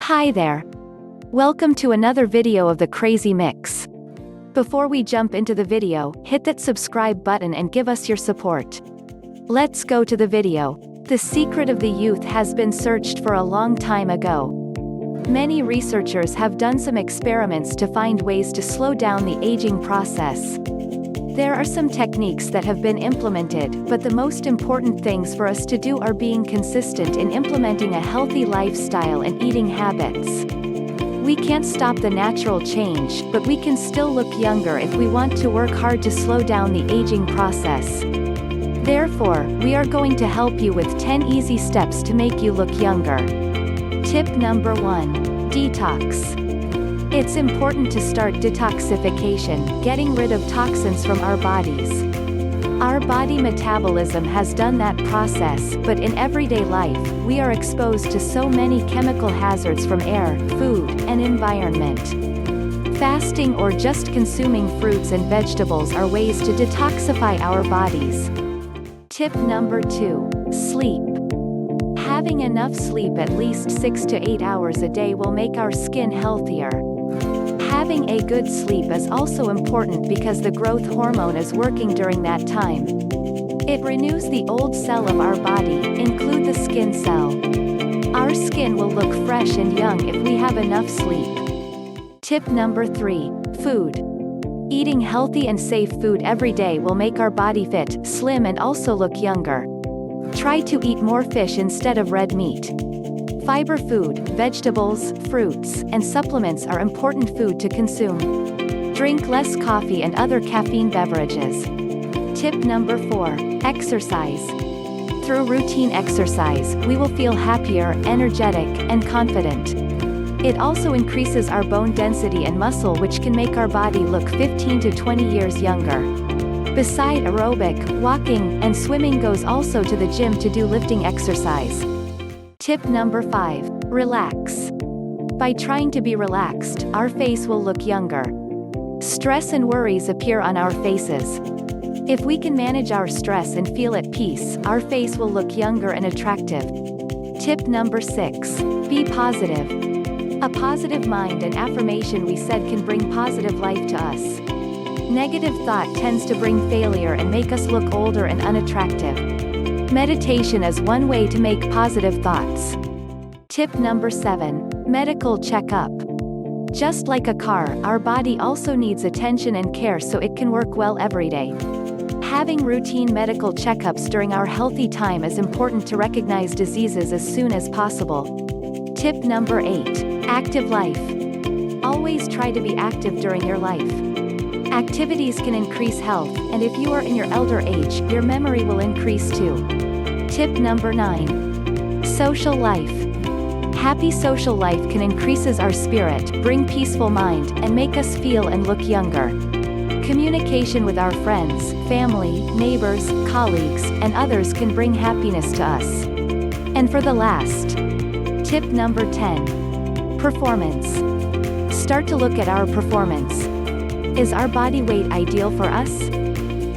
Hi there. Welcome to another video of the Crazy Mix. Before we jump into the video, hit that subscribe button and give us your support. Let's go to the video. The secret of the youth has been searched for a long time ago. Many researchers have done some experiments to find ways to slow down the aging process. There are some techniques that have been implemented, but the most important things for us to do are being consistent in implementing a healthy lifestyle and eating habits. We can't stop the natural change, but we can still look younger if we want to work hard to slow down the aging process. Therefore, we are going to help you with 10 easy steps to make you look younger. Tip number 1. Detox. It's important to start detoxification, getting rid of toxins from our bodies. Our body metabolism has done that process, but in everyday life, we are exposed to so many chemical hazards from air, food, and environment. Fasting or just consuming fruits and vegetables are ways to detoxify our bodies. Tip number 2. Sleep. Having enough sleep at least 6 to 8 hours a day will make our skin healthier. Having a good sleep is also important because the growth hormone is working during that time. It renews the old cell of our body, include the skin cell. Our skin will look fresh and young if we have enough sleep. Tip number 3. Food. Eating healthy and safe food every day will make our body fit, slim and also look younger. Try to eat more fish instead of red meat. Fiber food, vegetables, fruits, and supplements are important food to consume. Drink less coffee and other caffeine beverages. Tip number 4. Exercise. Through routine exercise, we will feel happier, energetic, and confident. It also increases our bone density and muscle, which can make our body look 15 to 20 years younger. Beside aerobic, walking, and swimming goes also to the gym to do lifting exercise. Tip number 5. Relax. By trying to be relaxed, our face will look younger. Stress and worries appear on our faces. If we can manage our stress and feel at peace, our face will look younger and attractive. Tip number 6. Be positive. A positive mind and affirmation we said can bring positive life to us. Negative thought tends to bring failure and make us look older and unattractive. Meditation is one way to make positive thoughts. Tip number 7. Medical checkup. Just like a car, our body also needs attention and care so it can work well every day. Having routine medical checkups during our healthy time is important to recognize diseases as soon as possible. Tip number 8. Active life. Always try to be active during your life. Activities can increase health, and if you are in your elder age, your memory will increase too. Tip number 9. Social life. Happy social life can increases our spirit, bring peaceful mind, and make us feel and look younger. Communication with our friends, family, neighbors, colleagues, and others can bring happiness to us. And for the last, tip number 10. Performance. Start to look at our performance. Is our body weight ideal for us?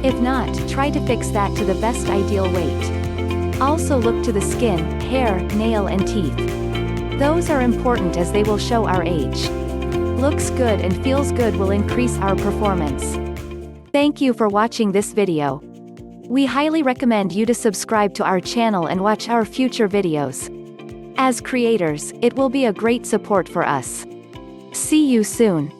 If not, try to fix that to the best ideal weight. Also look to the skin, hair, nail and teeth. Those are important as they will show our age. Looks good and feels good will increase our performance. Thank you for watching this video. We highly recommend you to subscribe to our channel and watch our future videos. As creators, it will be a great support for us. See you soon.